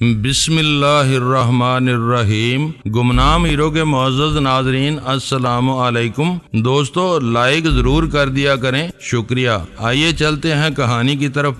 بسم اللہ الرحمن الرحیم۔ گمنام ہیرو کے معزز ناظرین السلام علیکم۔ دوستو لائک ضرور کر دیا کریں، شکریہ۔ آئیے چلتے ہیں کہانی کی طرف۔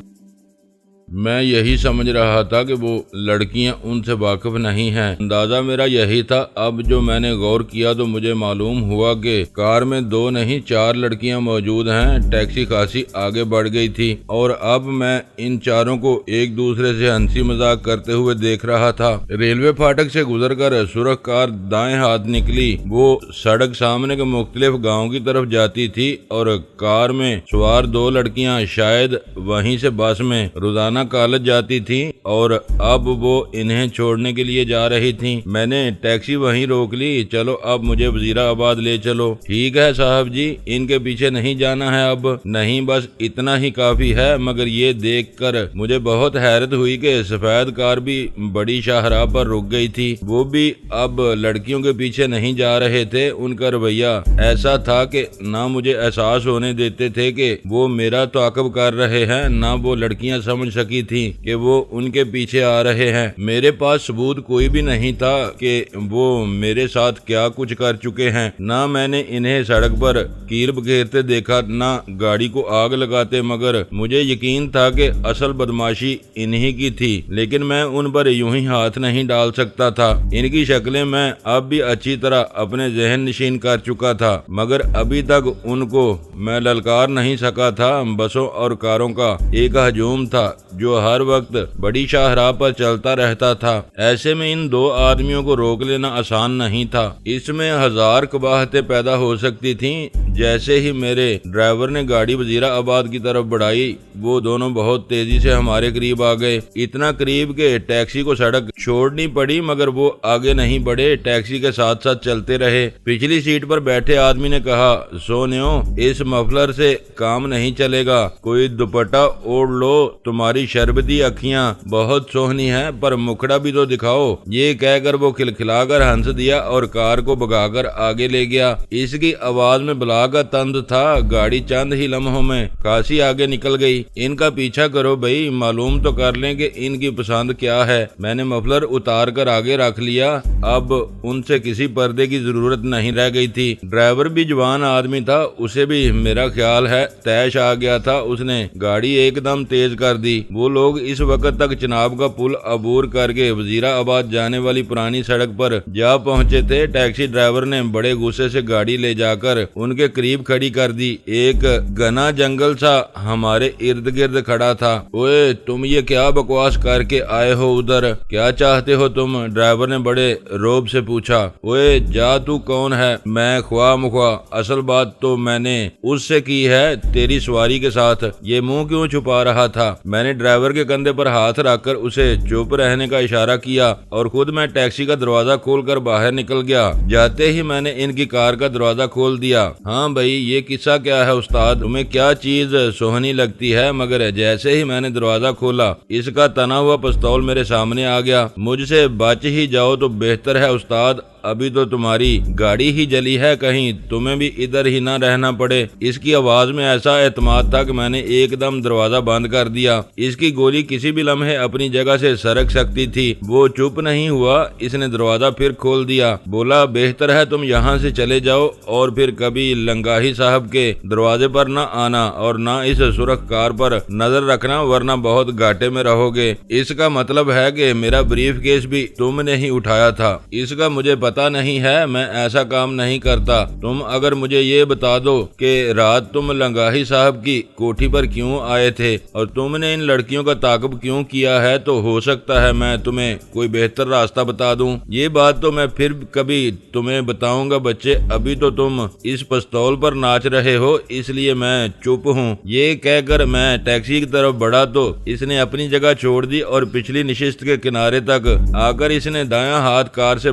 میں یہی سمجھ رہا تھا کہ وہ لڑکیاں ان سے واقف نہیں ہیں، اندازہ میرا یہی تھا۔ اب جو میں نے غور کیا تو مجھے معلوم ہوا کہ کار میں 2 نہیں 4 لڑکیاں موجود ہیں۔ ٹیکسی خاصی آگے بڑھ گئی تھی اور اب میں ان چاروں کو ایک دوسرے سے ہنسی مذاق کرتے ہوئے دیکھ رہا تھا۔ ریلوے پھاٹک سے گزر کر سرخ کار دائیں ہاتھ نکلی۔ وہ سڑک سامنے کے مختلف گاؤں کی طرف جاتی تھی اور کار میں سوار 2 لڑکیاں شاید وہیں سے بس میں روزانہ کالج جاتی تھیں اور اب وہ انہیں چھوڑنے کے لیے جا رہی تھیں۔ میں نے ٹیکسی وہیں روک لی۔ چلو اب مجھے وزیرا آباد لے چلو۔ ٹھیک ہے صاحب جی، ان کے پیچھے نہیں جانا ہے اب؟ نہیں، بس اتنا ہی کافی ہے۔ مگر یہ دیکھ کر مجھے بہت حیرت ہوئی کہ سفید کار بھی بڑی شاہراہ پر رک گئی تھی۔ وہ بھی اب لڑکیوں کے پیچھے نہیں جا رہے تھے۔ ان کا رویہ ایسا تھا کہ نہ مجھے احساس ہونے دیتے تھے کہ وہ میرا تعاقب کر رہے ہیں، نہ وہ لڑکیاں سمجھ سکی تھی کہ وہ ان کے پیچھے آ رہے ہیں۔ میرے پاس ثبوت کوئی بھی نہیں تھا کہ وہ میرے ساتھ کیا کچھ کر چکے ہیں۔ نہ میں نے انہیں سڑک پر کیل بکھیرتے دیکھا، نہ گاڑی کو آگ لگاتے، مگر مجھے یقین تھا کہ اصل بدماشی انہی کی تھی۔ لیکن میں ان پر یوں ہی ہاتھ نہیں ڈال سکتا تھا۔ ان کی شکلیں میں اب بھی اچھی طرح اپنے ذہن نشین کر چکا تھا، مگر ابھی تک ان کو میں للکار نہیں سکا تھا۔ بسوں اور کاروں کا ایک ہجوم تھا جو ہر وقت بڑی شاہراہ پر چلتا رہتا تھا۔ ایسے میں ان 2 آدمیوں کو روک لینا آسان نہیں تھا۔ اس میں 1000 قباحتیں پیدا ہو سکتی تھیں۔ جیسے ہی میرے ڈرائیور نے گاڑی وزیرا آباد کی طرف بڑھائی، وہ دونوں بہت تیزی سے ہمارے قریب آ گئے، اتنا قریب کہ ٹیکسی کو سڑک چھوڑنی پڑی، مگر وہ آگے نہیں بڑھے، ٹیکسی کے ساتھ ساتھ چلتے رہے۔ پچھلی سیٹ پر بیٹھے آدمی نے کہا، سونیو، اس مفلر سے کام نہیں چلے گا، کوئی دوپٹہ اوڑھ لو، تمہاری شربتی اکھیاں بہت سوہنی ہیں، پر مکھڑا بھی تو دکھاؤ۔ یہ کہہ کر وہ کھلکھلا کر ہنس دیا اور کار کو بگا کر آگے لے گیا۔ اس کی آواز میں بلا کا طنز تھا۔ گاڑی چند ہی لمحوں میں خاصی آگے نکل گئی۔ ان کا پیچھا کرو بھائی، معلوم تو کر لیں کہ ان کی پسند کیا ہے۔ میں نے مفلر اتار کر آگے رکھ لیا۔ اب ان سے کسی پردے کی ضرورت نہیں رہ گئی تھی۔ ڈرائیور بھی جوان آدمی تھا، اسے بھی میرا خیال ہے تیش آ گیا تھا۔ اس نے گاڑی ایک دم تیز کر دی۔ وہ لوگ اس وقت تک چناب کا پل عبور کر کے وزیرا آباد جانے والی پرانی سڑک پر جا پہنچے تھے۔ ٹیکسی ڈرائیور نے بڑے غصے سے گاڑی لے جا کر ان کے قریب کھڑی کر دی۔ ایک گھنا جنگل سا ہمارے ارد گرد کھڑا تھا۔ اوئے تم یہ کیا بکواس کر کے آئے ہو ادھر؟ کیا چاہتے ہو تم؟ ڈرائیور نے بڑے روب سے پوچھا۔ اوئے جا، تو کون ہے؟ میں خواہ مخواہ، اصل بات تو میں نے اس سے کی ہے، تیری سواری کے ساتھ۔ یہ منہ کیوں چھپا رہا تھا؟ میں نے ڈرائیور کے کندھے پر ہاتھ رکھ کر اسے چپ رہنے کا اشارہ کیا اور خود میں ٹیکسی کا دروازہ کھول کر باہر نکل گیا۔ جاتے ہی میں نے ان کی کار کا دروازہ کھول دیا۔ ہاں بھائی، یہ قصہ کیا ہے استاد؟ تمہیں کیا چیز سوہنی لگتی ہے؟ مگر جیسے ہی میں نے دروازہ کھولا، اس کا تنا ہوا پستول میرے سامنے آ گیا۔ مجھ سے بچ ہی جاؤ تو بہتر ہے استاد، ابھی تو تمہاری گاڑی ہی جلی ہے، کہیں تمہیں بھی ادھر ہی نہ رہنا پڑے۔ اس کی آواز میں ایسا اعتماد تھا کہ میں نے ایک دم دروازہ بند کر دیا۔ اس کی گولی کسی بھی لمحے اپنی جگہ سے سرک سکتی تھی۔ وہ چپ نہیں ہوا، اس نے دروازہ پھر کھول دیا۔ بولا، بہتر ہے تم یہاں سے چلے جاؤ اور پھر کبھی لنگاہی صاحب کے دروازے پر نہ آنا اور نہ اس سرخ کار پر نظر رکھنا، ورنہ بہت گھاٹے میں رہو گے۔ اس کا مطلب ہے کہ میرا بریف کیس بھی تم نے ہی اٹھایا تھا۔ اس کا مجھے پتا نہیں ہے، میں ایسا کام نہیں کرتا۔ تم اگر مجھے یہ بتا دو کہ رات تم لنگاہی صاحب کی کوٹھی پر کیوں آئے تھے اور تم نے ان لڑکیوں کا تعاقب کیوں کیا ہے، تو ہو سکتا ہے میں تمہیں کوئی بہتر راستہ بتا دوں۔ یہ بات تو میں پھر کبھی تمہیں بتاؤں گا بچے، ابھی تو تم اس پستول پر ناچ رہے ہو، اس لیے میں چپ ہوں۔ یہ کہہ کر میں ٹیکسی کی طرف بڑھا تو اس نے اپنی جگہ چھوڑ دی اور پچھلی نشست کے کنارے تک آ کر اس نے دایاں ہاتھ کار سے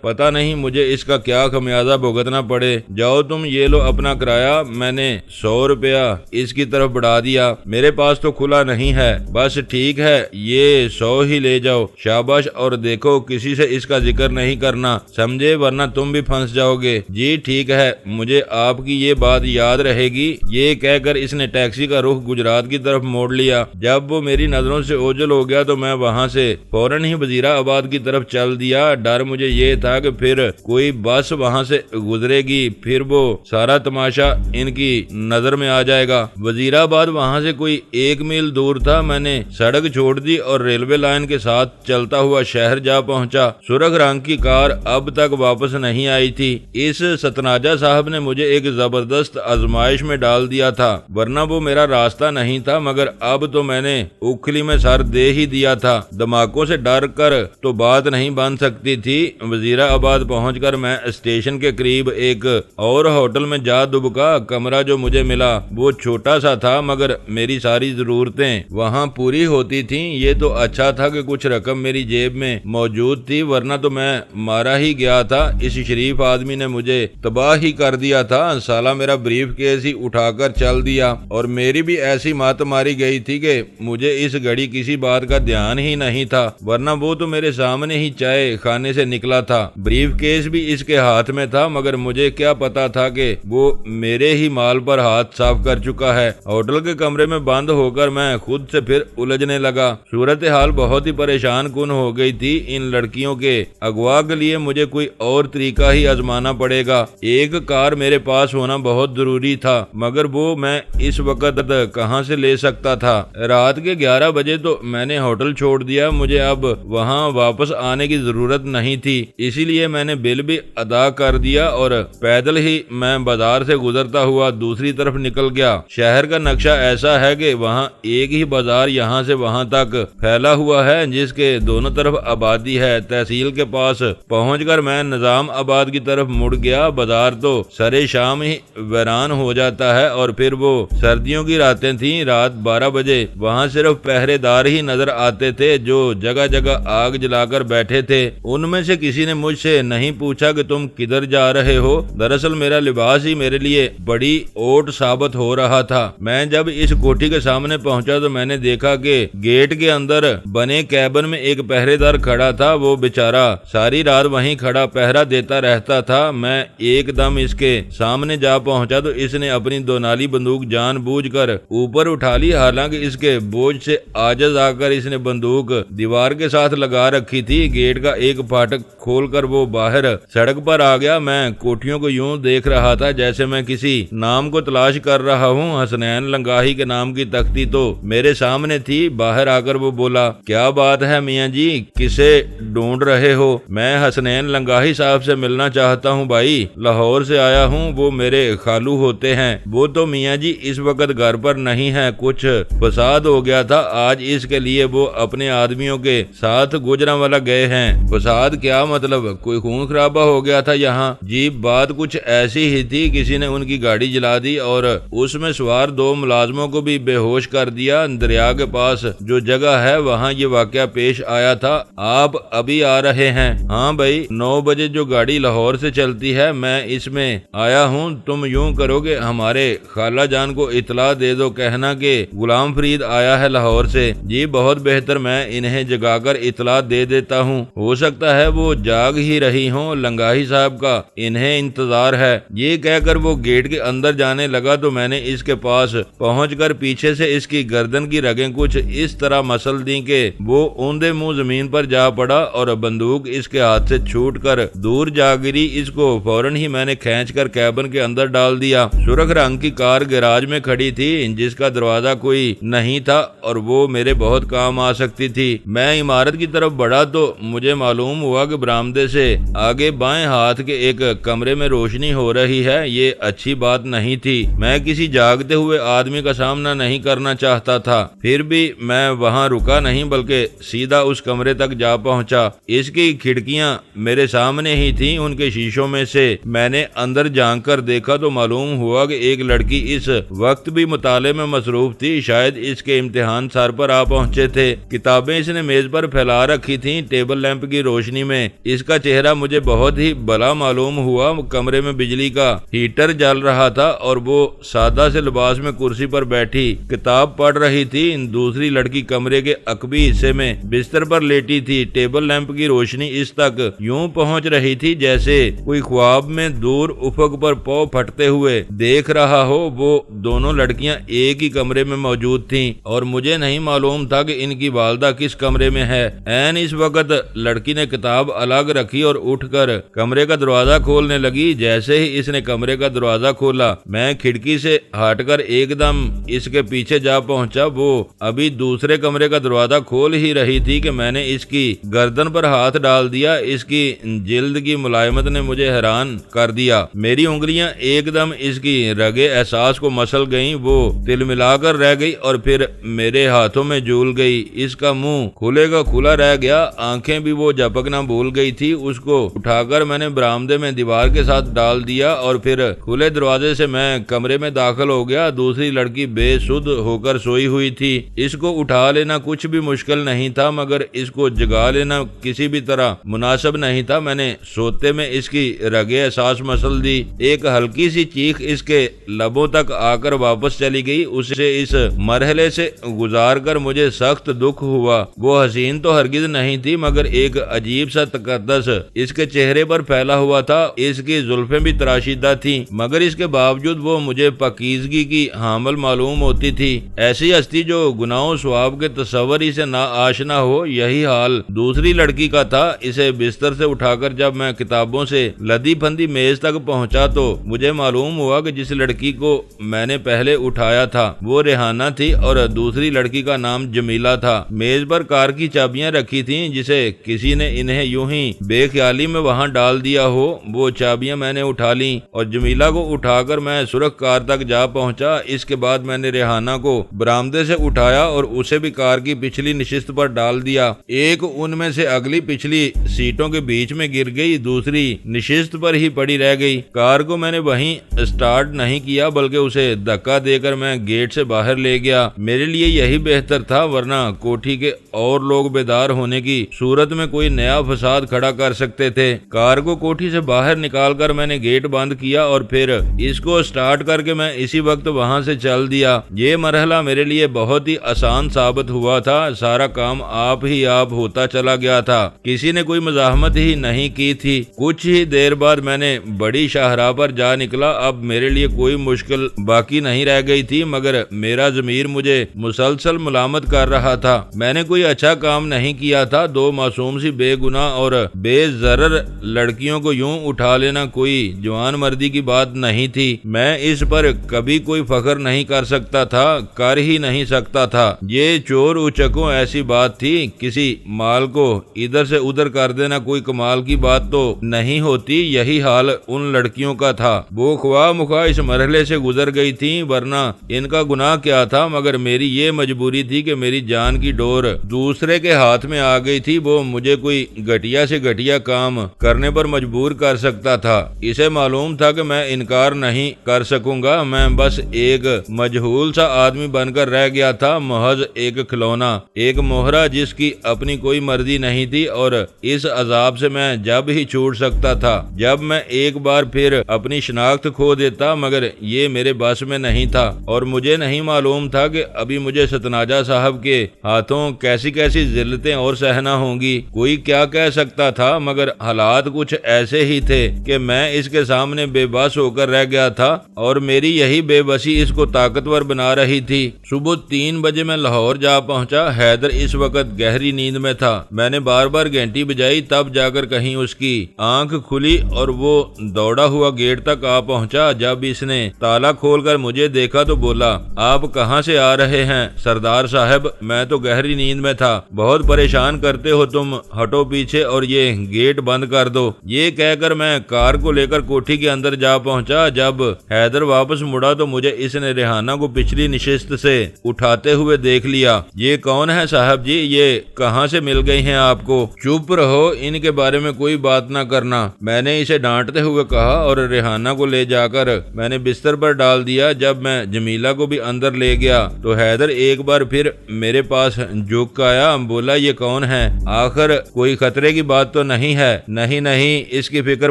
پتہ نہیں مجھے اس کا کیا خمیازہ بھگتنا پڑے۔ جاؤ تم، یہ لو اپنا کرایہ، میں نے 100 روپیہ اس کی طرف بڑھا دیا، میرے پاس تو کھلا نہیں ہے۔ بس ٹھیک ہے، یہ 100 ہی لے جاؤ، شاباش، اور دیکھو کسی سے اس کا ذکر نہیں کرنا، سمجھے، ورنہ تم بھی پھنس جاؤ گے۔ جی ٹھیک ہے، مجھے آپ کی یہ بات یاد رہے گی۔ یہ کہہ کر اس نے ٹیکسی کا رخ گجرات کی طرف موڑ لیا۔ جب وہ میری نظروں سے اوجھل ہو گیا تو میں وہاں سے فوراً ہی وزیرہ آباد کی طرف چل دیا۔ ڈر مجھے یہ تھا کہ پھر کوئی بس وہاں سے گزرے گی، پھر وہ سارا تماشا ان کی نظر میں آ جائے گا۔ وزیر آباد وہاں سے کوئی 1 میل دور تھا۔ میں نے سڑک چھوڑ دی اور ریلوے لائن کے ساتھ چلتا ہوا شہر جا پہنچا۔ سرخ رنگ کی کار اب تک واپس نہیں آئی تھی۔ اس ستناجا صاحب نے مجھے ایک زبردست آزمائش میں ڈال دیا تھا، ورنہ وہ میرا راستہ نہیں تھا، مگر اب تو میں نے اکھلی میں سر دے ہی دیا تھا۔ دھماکوں سے ڈر کر تو بات نہیں بن سکتی تھی۔ وزیر آباد پہنچ کر میں اسٹیشن کے قریب ایک اور ہوٹل میں جا دبکا۔ کمرہ جو مجھے ملا وہ چھوٹا سا تھا، مگر میری ساری ضرورتیں وہاں پوری ہوتی تھیں۔ یہ تو اچھا تھا کہ کچھ رقم میری جیب میں موجود تھی، ورنہ تو میں مارا ہی گیا تھا۔ اس شریف آدمی نے مجھے تباہ ہی کر دیا تھا۔ سالہ میرا بریف کیس ہی اٹھا کر چل دیا، اور میری بھی ایسی مات ماری گئی تھی کہ مجھے اس گھڑی کسی بات کا دھیان ہی نہیں تھا، ورنہ وہ تو میرے سامنے ہی چائے خانے سے نکلا تھا۔ بریف کیس بھی اس کے ہاتھ میں تھا، مگر مجھے کیا پتا تھا کہ وہ میرے ہی مال پر ہاتھ صاف کر چکا ہے۔ ہوٹل کے کمرے میں بند ہو کر میں خود سے پھر الجھنے لگا۔ صورتحال بہت ہی پریشان کن ہو گئی تھی۔ ان لڑکیوں کے اغوا کے لیے مجھے کوئی اور طریقہ ہی آزمانا پڑے گا۔ ایک کار میرے پاس ہونا بہت ضروری تھا، مگر وہ میں اس وقت کہاں سے لے سکتا تھا؟ رات کے 11 بجے تو میں نے ہوٹل چھوڑ دیا۔ مجھے اب وہاں واپس آنے کی ضرورت نہیں تھی، اسی لیے میں نے بل بھی ادا کر دیا اور پیدل ہی میں بازار سے گزرتا ہوا دوسری طرف نکل گیا۔ شہر کا نقشہ ایسا ہے کہ وہاں ایک ہی بازار یہاں سے وہاں تک پھیلا ہوا ہے، جس کے دونوں طرف آبادی ہے۔ تحصیل کے پاس پہنچ کر میں نظام آباد کی طرف مڑ گیا۔ بازار تو سرے شام ہی ویران ہو جاتا ہے، اور پھر وہ سردیوں کی راتیں تھیں۔ رات 12 بجے وہاں صرف پہرے دار ہی نظر آتے تھے جو جگہ جگہ آگ جلا کر بیٹھے تھے۔ ان میں سے کسی نے مجھ سے نہیں پوچھا کہ تم کدھر جا رہے ہو۔ دراصل میرا لباس ہی میرے لیے بڑی اوٹ ثابت ہو رہا تھا۔ میں جب اس کوٹھی کے سامنے پہنچا تو میں نے دیکھا کہ گیٹ کے اندر بنے کیبن میں ایک پہرے دار کھڑا تھا۔ وہ بیچارہ ساری رات وہیں کھڑا پہرا دیتا رہتا تھا۔ میں ایک دم اس کے سامنے جا پہنچا تو اس نے اپنی 2 نالی بندوق جان بوجھ کر اوپر اٹھا لی، حالانکہ اس کے بوجھ سے عاجز آ کر اس نے بندوق دیوار کے ساتھ لگا رکھی تھی۔ گیٹ کا ایک پھاٹک کھول کر وہ باہر سڑک پر آ گیا۔ میں کوٹھیوں کو یوں دیکھ رہا تھا جیسے میں کسی نام کو تلاش کر رہا ہوں۔ حسنین لنگاہی کے نام کی تختی تو میرے سامنے تھی۔ باہر آ کر وہ بولا، کیا بات ہے میاں جی، کسے ڈھونڈ رہے ہو؟ میں حسنین لنگاہی صاحب سے ملنا چاہتا ہوں بھائی، لاہور سے آیا ہوں، وہ میرے خالو ہوتے ہیں۔ وہ تو میاں جی اس وقت گھر پر نہیں ہے، کچھ فساد ہو گیا تھا آج، اس کے لیے وہ اپنے آدمیوں کے ساتھ گجرانوالہ گئے ہیں۔ فساد کیا مطلب؟ کوئی خون خرابہ ہو گیا تھا یہاں؟ جی بات کچھ ایسی ہی تھی، کسی نے ان کی گاڑی جلا دی اور اس میں سوار 2 ملازموں کو بھی بے ہوش کر دیا۔ دریا کے پاس جو جگہ ہے وہاں یہ واقعہ پیش آیا تھا۔ آپ ابھی آ رہے ہیں؟ ہاں بھائی، 9 بجے جو گاڑی لاہور سے چلتی ہے میں اس میں آیا ہوں۔ تم یوں کرو گے ہمارے خالہ جان کو اطلاع دے دو، کہنا کہ غلام فرید آیا ہے لاہور سے۔ جی بہت بہتر، میں انہیں جگا کر اطلاع دے دیتا ہوں، ہو سکتا ہے وہ جاگ ہی رہی ہوں، لنگاہی صاحب کا انہیں انتظار ہے۔ یہ کہہ کر وہ گیٹ کے اندر جانے لگا تو میں نے اس کے پاس پہنچ کر پیچھے سے اس کی گردن کی رگیں کچھ اس طرح مسل دیں کہ وہ اوندے منہ زمین پر جا پڑا اور بندوق اس کے ہاتھ سے چھوٹ کر دور جا گری۔ اس کو فوراً ہی میں نے کھینچ کر کیبن کے اندر ڈال دیا۔ سرخ رنگ کی کار گیراج میں کھڑی تھی جس کا دروازہ کوئی نہیں تھا اور وہ میرے بہت کام آ سکتی تھی۔ میں عمارت کی طرف بڑھا تو مجھے معلوم ہوا کہ برآمدے سے آگے بائیں ہاتھ کے ایک کمرے میں روشنی ہو رہی ہے۔ یہ اچھی بات نہیں تھی، میں کسی جاگتے ہوئے آدمی کا سامنا نہیں کرنا چاہتا تھا۔ پھر بھی میں وہاں رکا نہیں بلکہ سیدھا اس کمرے تک جا پہنچا۔ اس کی کھڑکیاں میرے سامنے ہی تھیں، ان کے شیشوں میں سے میں نے اندر جھانک کر دیکھا تو معلوم ہوا کہ ایک لڑکی اس وقت بھی مطالعے میں مصروف تھی، شاید اس کے امتحان سر پر آ پہنچے تھے۔ کتابیں اس نے میز پر پھیلا رکھی تھیں، ٹیبل لیمپ کی کی روشنی میں اس کا چہرہ مجھے بہت ہی بلا معلوم ہوا۔ کمرے میں بجلی کا ہیٹر جل رہا تھا اور وہ سادہ سے لباس میں کرسی پر بیٹھی کتاب پڑھ رہی تھی۔ دوسری لڑکی کمرے کے عقبی حصے میں بستر پر لیٹی تھی۔ ٹیبل لیمپ کی روشنی اس تک یوں پہنچ رہی تھی جیسے کوئی خواب میں دور افق پر پاؤں پھٹتے ہوئے دیکھ رہا ہو۔ وہ دونوں لڑکیاں ایک ہی کمرے میں موجود تھیں اور مجھے نہیں معلوم تھا کہ ان کی والدہ کس کمرے میں ہے۔ عین اس وقت لڑکی نے کتاب الگ رکھی اور اٹھ کر کمرے کا دروازہ کھولنے لگی۔ جیسے ہی اس نے کمرے کا دروازہ کھولا میں کھڑکی سے ہٹ کر ایک دم اس کے پیچھے جا پہنچا۔ وہ ابھی دوسرے کمرے کا دروازہ کھول ہی رہی تھی کہ میں نے اس کی گردن پر ہاتھ ڈال دیا۔ اس کی جلد کی ملائمت نے مجھے حیران کر دیا۔ میری انگلیاں ایک دم اس کی رگے احساس کو مسل گئیں۔ وہ تل ملا کر رہ گئی اور پھر میرے ہاتھوں میں جھول گئی۔ اس کا منہ کھلے کا کھلا رہ گیا، آنکھیں بھی وہ جھپکنا بھول گئی تھی۔ اس کو اٹھا کر میں نے برآمدے میں دیوار کے ساتھ ڈال دیا اور پھر کھلے دروازے سے میں کمرے میں داخل ہو گیا۔ دوسری لڑکی بے سدھ ہو کر سوئی ہوئی تھی۔ اس کو اٹھا لینا کچھ بھی مشکل نہیں تھا مگر اس کو جگا لینا کسی بھی طرح مناسب نہیں تھا۔ میں نے سوتے میں اس کی رگے احساس مسل دی۔ ایک ہلکی سی چیخ اس کے لبوں تک آ کر واپس چلی گئی۔ اسے اس مرحلے سے گزار کر مجھے سخت دکھ ہوا۔ وہ حسین تو ہرگز نہیں تھی مگر ایک عجیب سا تقدس اس کے چہرے پر پھیلا ہوا تھا۔ اس کی زلفیں بھی تراشیدہ تھیں مگر اس کے باوجود وہ مجھے پاکیزگی کی حامل معلوم ہوتی تھی۔ ایسی ہستی جو گناہوں ثواب کے تصور ہی سے نا آشنا ہو۔ یہی حال دوسری لڑکی کا تھا۔ اسے بستر سے اٹھا کر جب میں کتابوں سے لدی پھندی میز تک پہنچا تو مجھے معلوم ہوا کہ جس لڑکی کو میں نے پہلے اٹھایا تھا وہ ریحانہ تھی اور دوسری لڑکی کا نام جمیلہ تھا۔ میز پر کار کی چابیاں رکھی تھیں جسے کسی نے انہیں یوں ہی بے خیالی میں وہاں ڈال دیا ہو۔ وہ چابیاں میں نے اٹھا لیں اور جمیلہ کو اٹھا کر میں سرخ کار تک جا پہنچا۔ اس کے بعد میں نے ریحانہ کو برآمدے سے اٹھایا اور اسے بھی کار کی پچھلی نشست پر ڈال دیا۔ ایک ان میں سے اگلی پچھلی سیٹوں کے بیچ میں گر گئی، دوسری نشست پر ہی پڑی رہ گئی۔ کار کو میں نے وہیں سٹارٹ نہیں کیا بلکہ اسے دھکا دے کر میں گیٹ سے باہر لے گیا۔ میرے لیے یہی بہتر تھا ورنہ کوٹھی کے اور لوگ بیدار ہونے کی صورت میں کوئی نیا فساد کھڑا کر سکتے تھے۔ کار کو کوٹھی سے باہر نکال کر میں نے گیٹ بند کیا اور پھر اس کو سٹارٹ کر کے میں اسی وقت وہاں سے چل دیا۔ یہ مرحلہ میرے لیے بہت ہی آسان ثابت ہوا تھا۔ سارا کام آپ ہی آپ ہوتا چلا گیا تھا، کسی نے کوئی مزاحمت ہی نہیں کی تھی۔ کچھ ہی دیر بعد میں نے بڑی شاہراہ پر جا نکلا۔ اب میرے لیے کوئی مشکل باقی نہیں رہ گئی تھی مگر میرا ضمیر مجھے مسلسل ملامت کر رہا تھا۔ میں نے کوئی اچھا کام نہیں کیا تھا۔ دو معصوم سی بے گناہ اور بے ضرر لڑکیوں کو یوں اٹھا لینا کوئی جوان مردی کی بات نہیں تھی۔ میں اس پر کبھی کوئی فخر نہیں کر سکتا تھا، کر ہی نہیں سکتا تھا۔ یہ چور اچکوں ایسی بات تھی، کسی مال کو ادھر سے ادھر کر دینا کوئی کمال کی بات تو نہیں ہوتی۔ یہی حال ان لڑکیوں کا تھا۔ وہ خواہ مخواہ اس مرحلے سے گزر گئی تھیں ورنہ ان کا گناہ کیا تھا مگر میری یہ مجبوری تھی کہ میری جان کی ڈور دوسرے کے ہاتھ میں آ گئی تھی۔ وہ مجھے کوئی گھٹیا سے گھٹیا کام کرنے پر مجبور کر سکتا تھا۔ اسے معلوم تھا کہ میں انکار نہیں کر سکوں گا۔ میں بس ایک مجہول سا آدمی بن کر رہ گیا تھا، محض ایک کھلونا، ایک مہرہ جس کی اپنی کوئی مرضی نہیں تھی اور اس عذاب سے میں جب ہی چھوٹ سکتا تھا جب میں ایک بار پھر اپنی شناخت کھو دیتا مگر یہ میرے بس میں نہیں تھا اور مجھے نہیں معلوم تھا کہ ابھی مجھے ستناجا صاحب کے ہاتھوں کیسی کیسی ذلتیں اور سہنا ہوں گی۔ کوئی کیا کہہ سکتا تھا مگر حالات کچھ ایسے ہی تھے کہ میں اس کے سامنے بے بس ہو کر رہ گیا تھا اور میری یہی بے بسی اس کو طاقتور بنا رہی تھی۔ صبح 3 بجے میں لاہور جا پہنچا۔ حیدر اس وقت گہری نیند میں تھا۔ میں نے بار بار گھنٹی بجائی تب جا کر کہیں اس کی آنکھ کھلی اور وہ دوڑا ہوا گیٹ تک آ پہنچا۔ جب اس نے تالا کھول کر مجھے دیکھا تو بولا، آپ کہاں سے آ رہے ہیں سردار صاحب؟ میں تو گہری نیند میں تھا، بہت پریشان کرتے ہو تم، ہٹو پیچھے اور یہ گیٹ بند کر دو۔ یہ کہہ کر میں کار کو لے کر کوٹھی کے اندر جا پہنچا۔ جب حیدر واپس مڑا تو مجھے اس نے ریحانہ کو پچھلی نشست سے اٹھاتے ہوئے دیکھ لیا۔ یہ کون ہے صاحب جی؟ یہ کہاں سے مل گئی ہیں آپ کو؟ چپ رہو، ان کے بارے میں کوئی بات نہ کرنا، میں نے اسے ڈانٹتے ہوئے کہا اور ریحانہ کو لے جا کر میں نے بستر پر ڈال دیا۔ جب میں جمیلہ کو بھی اندر لے گیا تو حیدر ایک بار پھر میرے پاس جھک آیا، بولا یہ کون ہے؟ آخر کوئی خطرے کی بات تو نہیں ہے؟ نہیں نہیں، اس کی فکر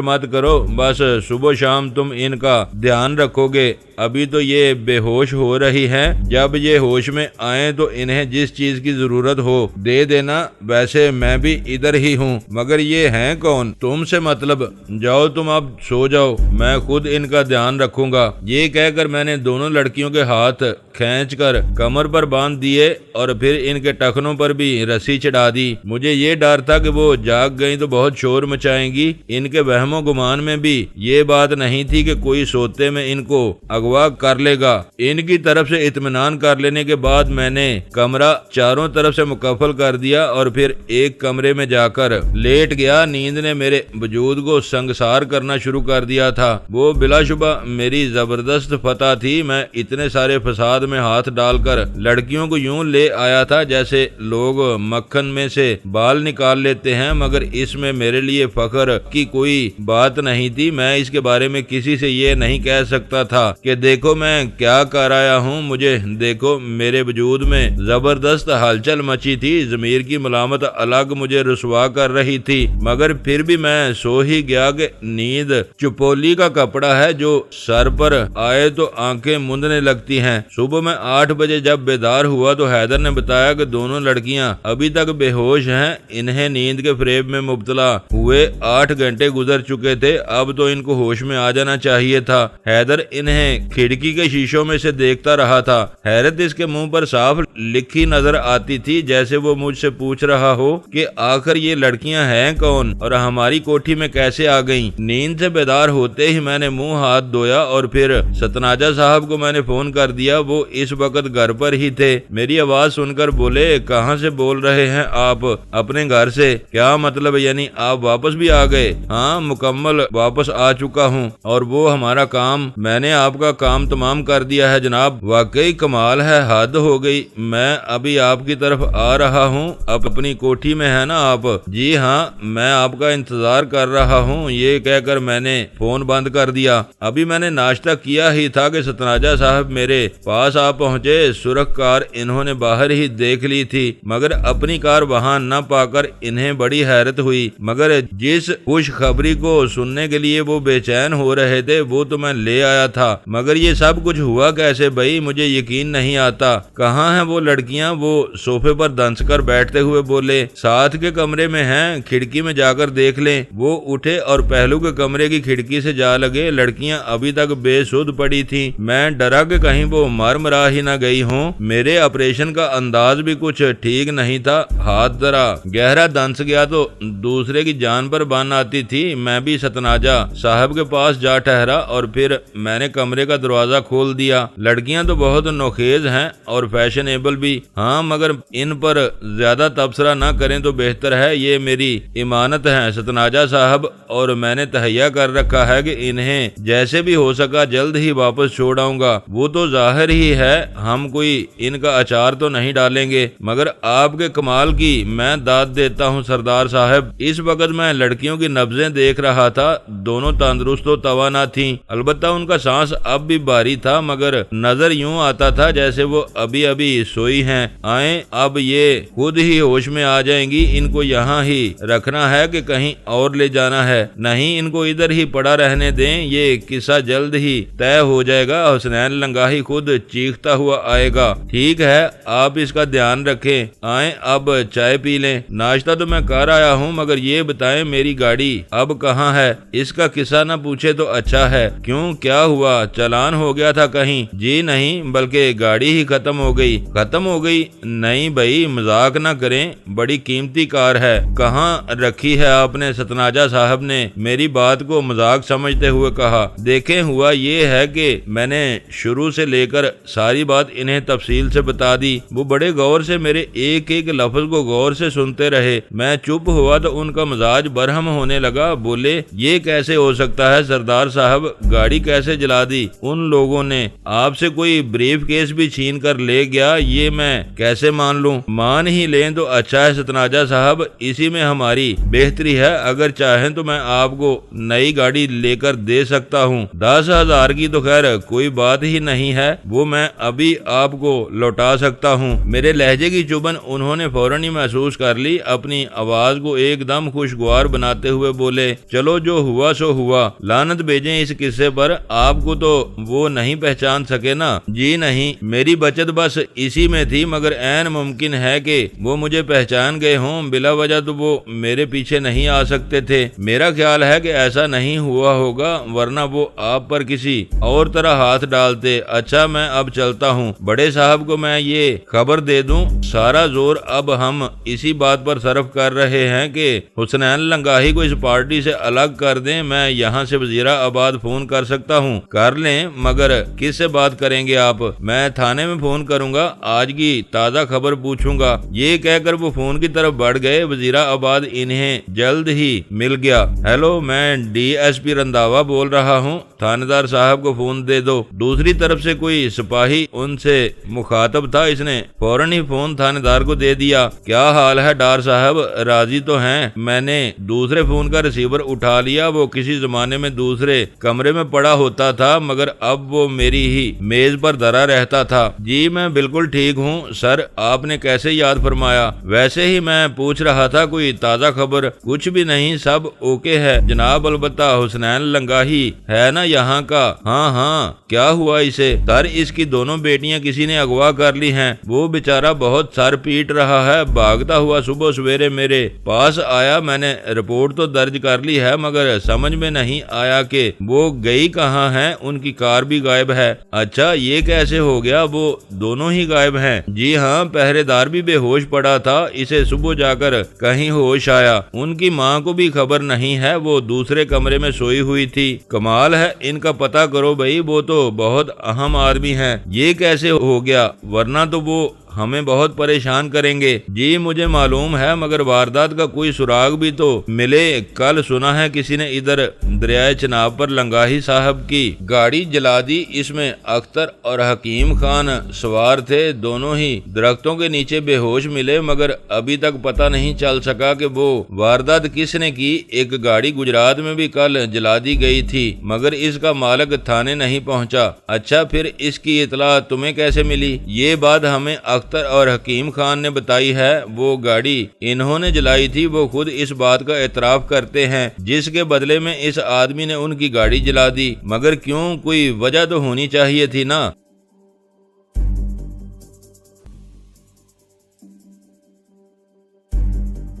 مت کرو، بس صبح شام تم ان کا دھیان رکھو گے۔ ابھی تو یہ بے ہوش ہو رہی ہیں، جب یہ ہوش میں آئیں تو انہیں جس چیز کی ضرورت ہو دے دینا۔ ویسے میں بھی ادھر ہی ہوں، مگر یہ ہیں کون؟ تم سے مطلب؟ جاؤ تم اب سو جاؤ، میں خود ان کا دھیان رکھوں گا۔ یہ کہہ کر میں نے دونوں لڑکیوں کے ہاتھ کھینچ کر کمر پر باندھ دیے اور پھر ان کے ٹخنوں پر بھی رسی چڑھا دی۔ مجھے یہ ڈر تھا کہ وہ جاگ گئیں تو بہت شور مچائیں گی۔ ان کے وہم و گمان میں بھی یہ بات نہیں تھی کہ کوئی سوتے میں ان کو اغوا کر لے گا۔ ان کی طرف سے اطمینان کر لینے کے بعد میں نے کمرہ چاروں طرف سے مکفل کر دیا اور پھر ایک کمرے میں جا کر لیٹ گیا۔ نیند نے میرے وجود کو سنگسار کرنا شروع کر دیا تھا۔ وہ بلا شبہ میری زبردست فتح تھی۔ میں اتنے سارے فساد میں ہاتھ ڈال کر لڑکیوں کو یوں لے آیا تھا جیسے لوگ مکھن میں سے بال نکال لیتے ہیں، مگر اس میں میرے لیے فخر کی کوئی بات نہیں تھی۔ میں اس کے بارے میں کسی سے یہ نہیں کہہ سکتا تھا کہ دیکھو میں کیا کر آیا ہوں، مجھے دیکھو۔ میرے وجود میں زبردست ہلچل مچی تھی، ضمیر کی ملامت الگ مجھے رسوا کر رہی تھی، مگر پھر بھی میں سو ہی گیا کہ نیند چپولی کا کپڑا ہے جو سر پر آئے تو آنکھیں مندنے لگتی ہیں۔ صبح میں 8 بجے جب بیدار ہوا تو حیدر نے بتایا کہ دونوں لڑکیاں ابھی تک بے ہوش ہیں، انہیں نیند کے فریب میں مبتلا ہوئے 8 گھنٹے گزر چکے تھے، اب تو ان کو ہوش میں آ جانا چاہیے تھا۔ حیدر انہیں کھڑکی کے شیشوں میں سے دیکھتا رہا تھا۔ حیرت اس کے منہ پر صاف لکھی نظر آتی تھی، جیسے وہ مجھ سے پوچھ رہا ہو کہ آخر یہ لڑکیاں ہیں کون اور ہماری کوٹھی میں کیسے آ گئیں۔ نیند سے بیدار ہوتے ہی میں نے منہ ہاتھ دھویا اور پھر ستناجا صاحب کو میں نے فون کر دیا۔ وہ اس وقت گھر پر ہی تھے۔ میری آواز سن کر بولے، کہاں سے بول رہے ہیں آپ؟ اپنے گھر سے۔ کیا مطلب؟ یعنی آپ واپس بھی آ گئے؟ ہاں، مکمل واپس آ چکا ہوں، اور وہ ہمارا کام، میں نے آپ کا کام تمام کر دیا ہے جناب۔ واقعی کمال ہے، حد ہو گئی۔ میں ابھی آپ کی طرف آ رہا ہوں۔ اب اپنی کوٹھی میں ہے نا آپ؟ جی ہاں، میں آپ کا انتظار کر رہا ہوں۔ یہ کہہ کر میں نے فون بند کر دیا۔ ابھی میں نے ناشتہ کیا ہی تھا کہ ستناجا صاحب میرے پاس آ پہنچے۔ سرخ کار انہوں نے باہر ہی دیکھ لی تھی، مگر اپنی کار وہاں نہ پا کر انہیں بڑی حیرت ہوئی، مگر جس خوشخبری کو سننے کے لیے وہ بے چین ہو رہے تھے وہ تو میں لے آیا تھا۔ مگر یہ سب کچھ ہوا کیسے بھائی؟ مجھے یقین نہیں آتا۔ کہاں ہیں وہ لڑکیاں؟ وہ صوفے پر دنس کر بیٹھتے ہوئے بولے، ساتھ کے کمرے میں ہیں، کھڑکی میں جا کر دیکھ لیں۔ وہ اٹھے اور پہلو کے کمرے کی کھڑکی سے جا لگے۔ لڑکیاں ابھی تک بے سود پڑی تھیں۔ میں ڈرا کہ کہیں وہ مر مرا ہی نہ گئی ہوں۔ میرے آپریشن کا انداز بھی کچھ ٹھیک نہیں تھا۔ ہاتھ ذرا گہرا دنس گیا تو دوسرے کی جان پر بن آتی تھی۔ میں بھی ستناجا صاحب کے پاس جا ٹھہرا اور پھر میں نے کمرے کا دروازہ کھول دیا۔ لڑکیاں تو بہت نوخیز ہیں اور فیشنیبل بھی، ہاں، مگر ان پر زیادہ تبصرہ نہ کریں تو بہتر ہے۔ یہ میری امانت ہے ستناجا صاحب، اور میں نے تہیہ کر رکھا ہے کہ انہیں جیسے بھی ہو سکا جلد ہی واپس چھوڑ آؤں گا۔ وہ تو ظاہر ہی ہے ہم کوئی ان کا اچار تو نہیں ڈالیں گے، مگر آپ کے کمال کی میں داد دیتا ہوں سردار صاحب۔ اس وقت میں لڑکیوں کی نبضیں دیکھ رہا تھا۔ دونوں تندرست و توانا تھیں، البتہ ان کا سانس اب بھی بھاری تھا، مگر نظر یوں آتا تھا جیسے وہ ابھی ابھی سوئی ہیں۔ آئیں، اب یہ خود ہی ہوش میں آ جائیں گی۔ ان کو یہاں ہی رکھنا ہے کہ کہیں اور لے جانا ہے؟ نہیں، ان کو ادھر ہی پڑا رہنے دیں، یہ قصہ جلد ہی طے ہو جائے گا۔ حسنین لنگاہی خود چیختا ہوا آئے گا۔ ٹھیک ہے، آپ اس کا دھیان رکھیں۔ آئیں، اب چائے پی لیں۔ ناشتہ تو میں کر آیا ہوں، مگر یہ بتائیں میری گاڑی اب کہاں ہے؟ اس کا قصہ نہ پوچھے تو اچھا ہے۔ کیوں، کیا ہوا؟ چالان ہو گیا تھا کہیں؟ جی نہیں، بلکہ گاڑی ہی ختم ہو گئی۔ ختم ہو گئی؟ نہیں بھائی، مذاق نہ کریں، بڑی قیمتی کار ہے۔ کہاں رکھی ہے آپ نے؟ ستناجا صاحب نے میری بات کو مذاق سمجھتے ہوئے کہا۔ دیکھیں، ہوا یہ ہے کہ میں نے شروع سے لے کر ساری بات انہیں تفصیل سے بتا دی۔ وہ بڑے غور سے میرے ایک ایک لفظ کو غور سے سنتے رہے۔ میں چپ ہوا تو ان کا مزاج برہم ہونے لگا۔ بولے، یہ کیسے ہو سکتا ہے سردار صاحب؟ گاڑی کیسے جلا دی ان لوگوں نے؟ آپ سے کوئی بریف کیس بھی چھین کر لے گیا، یہ میں کیسے مان لوں؟ مان ہی لیں تو اچھا ہے ستناجا صاحب، اسی میں ہماری بہتری ہے۔ اگر چاہیں تو میں آپ کو نئی گاڑی لے کر دے سکتا ہوں۔ 10,000 کی تو خیر کوئی بات ہی نہیں ہے، وہ میں ابھی آپ کو لوٹا سکتا ہوں۔ میرے لہجے کی چبھن انہوں نے فوراً ہی محسوس کر لی۔ اپنی اپنی آواز کو ایک دم خوشگوار بناتے ہوئے بولے، چلو جو ہوا سو ہوا، لعنت بھیجیں اس قصے پر، آپ کو تو وہ نہیں پہچان سکے نا؟ جی نہیں، میری بچت بس اسی میں تھی، مگر عین ممکن ہے کہ وہ مجھے پہچان گئے ہوں، بلا وجہ تو وہ میرے پیچھے نہیں آ سکتے تھے۔ میرا خیال ہے کہ ایسا نہیں ہوا ہوگا، ورنہ وہ آپ پر کسی اور طرح ہاتھ ڈالتے۔ اچھا میں اب چلتا ہوں، بڑے صاحب کو میں یہ خبر دے دوں، سارا زور اب ہم اسی بات پر صرف کر رہے ہیں کہ حسنین لنگاہی کو اس پارٹی سے الگ کر دیں۔ میں یہاں سے وزیرہ آباد فون کر سکتا ہوں، کر لیں، مگر کس سے بات کریں گے آپ؟ میں تھانے میں فون کروں گا، آج کی تازہ خبر پوچھوں گا۔ یہ کہہ کر وہ فون کی طرف بڑھ گئے۔ وزیرہ آباد انہیں جلد ہی مل گیا۔ ہیلو، میں ڈی ایس پی رنداوا بول رہا ہوں، تھانے دار صاحب کو فون دے دو۔ دوسری طرف سے کوئی سپاہی ان سے مخاطب تھا، اس نے فوراً ہی فون تھانے دار کو دے دیا۔ کیا حال ہے ڈار صاحب، راضی تو ہیں؟ میں نے دوسرے فون کا ریسیور اٹھا لیا، وہ کسی زمانے میں دوسرے کمرے میں پڑا ہوتا تھا، مگر اب وہ میری ہی میز پر دھرا رہتا تھا۔ جی میں بالکل ٹھیک ہوں سر، آپ نے کیسے یاد فرمایا؟ ویسے ہی میں پوچھ رہا تھا، کوئی تازہ خبر؟ کچھ بھی نہیں، سب اوکے ہے جناب، البتہ حسنین لنگاہی ہے نا یہاں کا؟ ہاں، کیا ہوا اسے؟ سر اس کی دونوں بیٹیاں کسی نے اغوا کر لی ہیں، وہ بیچارہ بہت سر پیٹ رہا ہے، بھاگتا ہوا صبح سویرے میرے پاس آیا، میں نے رپورٹ تو درج کر لی ہے، مگر سمجھ میں نہیں آیا کہ وہ گئی کہاں ہے، ان کی کار بھی غائب ہے۔ اچھا یہ کیسے ہو گیا، وہ دونوں ہی غائب ہیں؟ جی ہاں، پہرے دار بھی بے ہوش پڑا تھا، اسے صبح جا کر کہیں ہوش آیا، ان کی ماں کو بھی خبر نہیں ہے، وہ دوسرے کمرے میں سوئی ہوئی تھی۔ کمال ہے، ان کا پتہ کرو بھائی، وہ تو بہت اہم آدمی ہیں، یہ کیسے ہو گیا، ورنہ تو وہ ہمیں بہت پریشان کریں گے۔ جی مجھے معلوم ہے، مگر واردات کا کوئی سراغ بھی تو ملے۔ کل سنا ہے کسی نے ادھر دریائے چناب پر لنگاہی صاحب کی گاڑی جلا دی، اس میں اختر اور حکیم خان سوار تھے، دونوں ہی درختوں کے نیچے بے ہوش ملے، مگر ابھی تک پتہ نہیں چل سکا کہ وہ واردات کس نے کی۔ ایک گاڑی گجرات میں بھی کل جلا دی گئی تھی، مگر اس کا مالک تھانے نہیں پہنچا۔ اچھا پھر اس کی اطلاع تمہیں کیسے ملی؟ یہ بات ہمیں اختر اور حکیم خان نے بتائی ہے، وہ گاڑی انہوں نے جلائی تھی، وہ خود اس بات کا اعتراف کرتے ہیں، جس کے بدلے میں اس آدمی نے ان کی گاڑی جلا دی۔ مگر کیوں؟ کوئی وجہ تو ہونی چاہیے تھی نا۔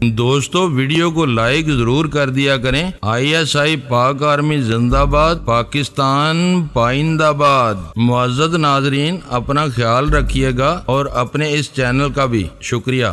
دوستو ویڈیو کو لائک ضرور کر دیا کریں۔ ISI پاک آرمی زندہ باد، پاکستان پائندہ باد۔ معزز ناظرین اپنا خیال رکھیے گا اور اپنے اس چینل کا بھی شکریہ۔